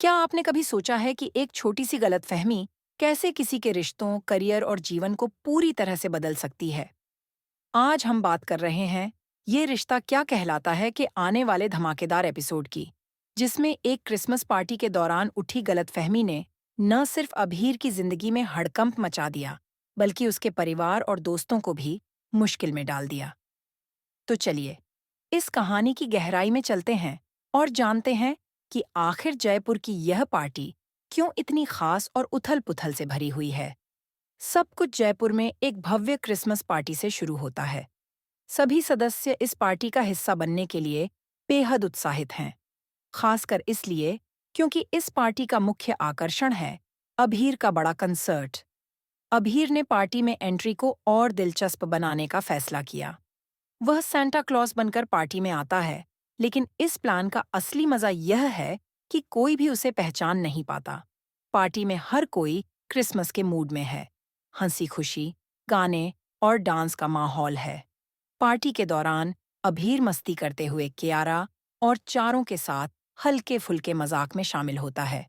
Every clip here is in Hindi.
क्या आपने कभी सोचा है कि एक छोटी सी गलतफहमी कैसे किसी के रिश्तों, करियर और जीवन को पूरी तरह से बदल सकती है? आज हम बात कर रहे हैं ये रिश्ता क्या कहलाता है कि आने वाले धमाकेदार एपिसोड की, जिसमें एक क्रिसमस पार्टी के दौरान उठी गलतफहमी ने न सिर्फ अभीर की जिंदगी में हड़कंप मचा दिया, बल्कि उसके परिवार और दोस्तों को भी मुश्किल में डाल दिया। तो चलिए इस कहानी की गहराई में चलते हैं और जानते हैं कि आखिर जयपुर की यह पार्टी क्यों इतनी खास और उथल-पुथल से भरी हुई है। सब कुछ जयपुर में एक भव्य क्रिसमस पार्टी से शुरू होता है। सभी सदस्य इस पार्टी का हिस्सा बनने के लिए बेहद उत्साहित हैं, खासकर इसलिए क्योंकि इस पार्टी का मुख्य आकर्षण है अभीर का बड़ा कंसर्ट। अभीर ने पार्टी में एंट्री को और दिलचस्प बनाने का फैसला किया। वह सेंटा क्लॉज बनकर पार्टी में आता है, लेकिन इस प्लान का असली मजा यह है कि कोई भी उसे पहचान नहीं पाता। पार्टी में हर कोई क्रिसमस के मूड में है। हंसी खुशी, गाने और डांस का माहौल है। पार्टी के दौरान अभीर मस्ती करते हुए कियारा और चारों के साथ हल्के फुल्के मजाक में शामिल होता है,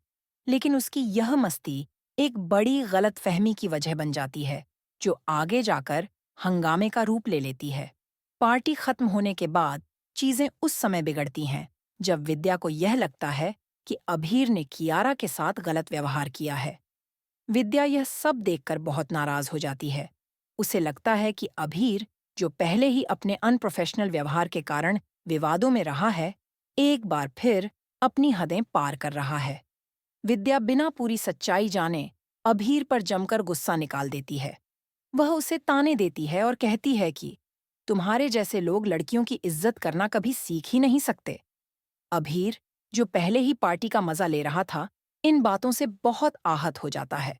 लेकिन उसकी यह मस्ती एक बड़ी गलत फहमी की वजह बन जाती है, जो आगे जाकर हंगामे का रूप ले लेती है। पार्टी खत्म होने के बाद चीजें उस समय बिगड़ती हैं जब विद्या को यह लगता है कि अभीर ने कियारा के साथ गलत व्यवहार किया है। विद्या यह सब देखकर बहुत नाराज हो जाती है। उसे लगता है कि अभीर, जो पहले ही अपने अनप्रोफेशनल व्यवहार के कारण विवादों में रहा है, एक बार फिर अपनी हदें पार कर रहा है। विद्या बिना पूरी सच्चाई जाने अभीर पर जमकर गुस्सा निकाल देती है। वह उसे ताने देती है और कहती है कि तुम्हारे जैसे लोग लड़कियों की इज्जत करना कभी सीख ही नहीं सकते। अभीर, जो पहले ही पार्टी का मजा ले रहा था, इन बातों से बहुत आहत हो जाता है।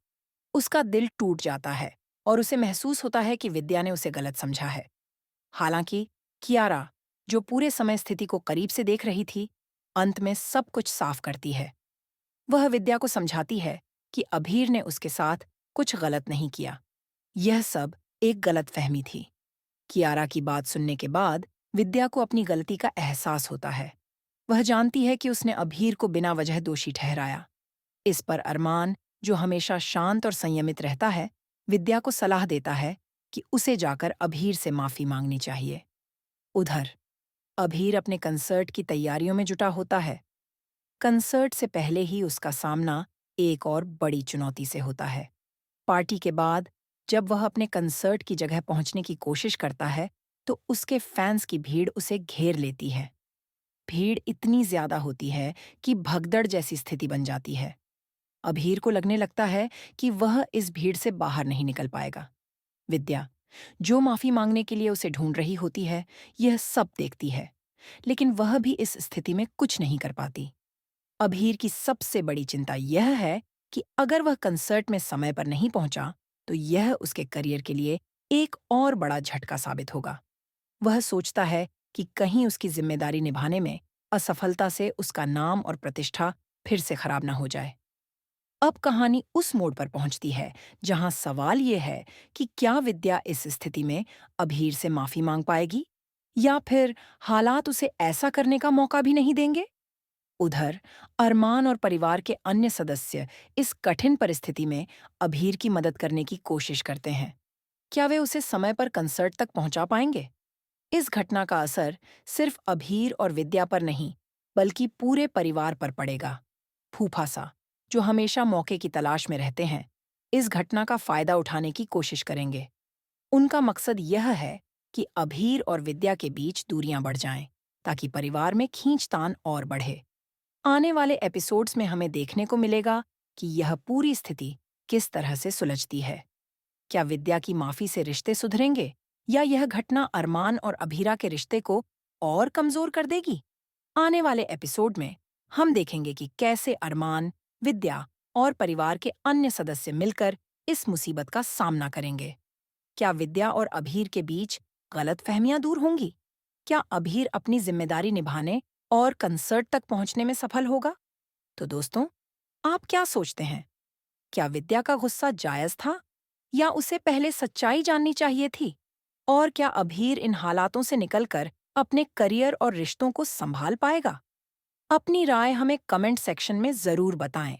उसका दिल टूट जाता है और उसे महसूस होता है कि विद्या ने उसे गलत समझा है। हालांकि कियारा, जो पूरे समय स्थिति को करीब से देख रही थी, अंत में सब कुछ साफ करती है। वह विद्या को समझाती है कि अभीर ने उसके साथ कुछ गलत नहीं किया। यह सब एक गलतफहमी थी। कियारा की बात सुनने के बाद विद्या को अपनी गलती का एहसास होता है। वह जानती है कि उसने अभीर को बिना वजह दोषी ठहराया। इस पर अरमान, जो हमेशा शांत और संयमित रहता है, विद्या को सलाह देता है कि उसे जाकर अभीर से माफी मांगनी चाहिए। उधर अभीर अपने कंसर्ट की तैयारियों में जुटा होता है। कंसर्ट से पहले ही उसका सामना एक और बड़ी चुनौती से होता है। पार्टी के बाद जब वह अपने कंसर्ट की जगह पहुंचने की कोशिश करता है, तो उसके फैंस की भीड़ उसे घेर लेती है। भीड़ इतनी ज्यादा होती है कि भगदड़ जैसी स्थिति बन जाती है। अभीर को लगने लगता है कि वह इस भीड़ से बाहर नहीं निकल पाएगा। विद्या, जो माफी मांगने के लिए उसे ढूंढ रही होती है, यह सब देखती है, लेकिन वह भी इस स्थिति में कुछ नहीं कर पाती। अभीर की सबसे बड़ी चिंता यह है कि अगर वह कंसर्ट में समय पर नहीं पहुंचा, तो यह उसके करियर के लिए एक और बड़ा झटका साबित होगा। वह सोचता है कि कहीं उसकी जिम्मेदारी निभाने में असफलता से उसका नाम और प्रतिष्ठा फिर से खराब न हो जाए। अब कहानी उस मोड़ पर पहुंचती है जहां सवाल ये है कि क्या विद्या इस स्थिति में अभीर से माफी मांग पाएगी, या फिर हालात उसे ऐसा करने का मौका भी नहीं देंगे। उधर अरमान और परिवार के अन्य सदस्य इस कठिन परिस्थिति में अभीर की मदद करने की कोशिश करते हैं। क्या वे उसे समय पर कंसर्ट तक पहुंचा पाएंगे? इस घटना का असर सिर्फ अभीर और विद्या पर नहीं, बल्कि पूरे परिवार पर पड़ेगा। फूफा सा, जो हमेशा मौके की तलाश में रहते हैं, इस घटना का फायदा उठाने की कोशिश करेंगे। उनका मकसद यह है कि अभीर और विद्या के बीच दूरियां बढ़ जाएं, ताकि परिवार में खींचतान और बढ़े। आने वाले एपिसोड्स में हमें देखने को मिलेगा कि यह पूरी स्थिति किस तरह से सुलझती है। क्या विद्या की माफी से रिश्ते सुधरेंगे, या यह घटना अरमान और अभीरा के रिश्ते को और कमजोर कर देगी? आने वाले एपिसोड में हम देखेंगे कि कैसे अरमान, विद्या और परिवार के अन्य सदस्य मिलकर इस मुसीबत का सामना करेंगे। क्या विद्या और अभीर के बीच गलतफहमियां दूर होंगी? क्या अभीर अपनी जिम्मेदारी निभाने और कंसर्ट तक पहुंचने में सफल होगा? तो दोस्तों, आप क्या सोचते हैं? क्या विद्या का गुस्सा जायज था, या उसे पहले सच्चाई जाननी चाहिए थी? और क्या अभीर इन हालातों से निकलकर अपने करियर और रिश्तों को संभाल पाएगा? अपनी राय हमें कमेंट सेक्शन में ज़रूर बताएं।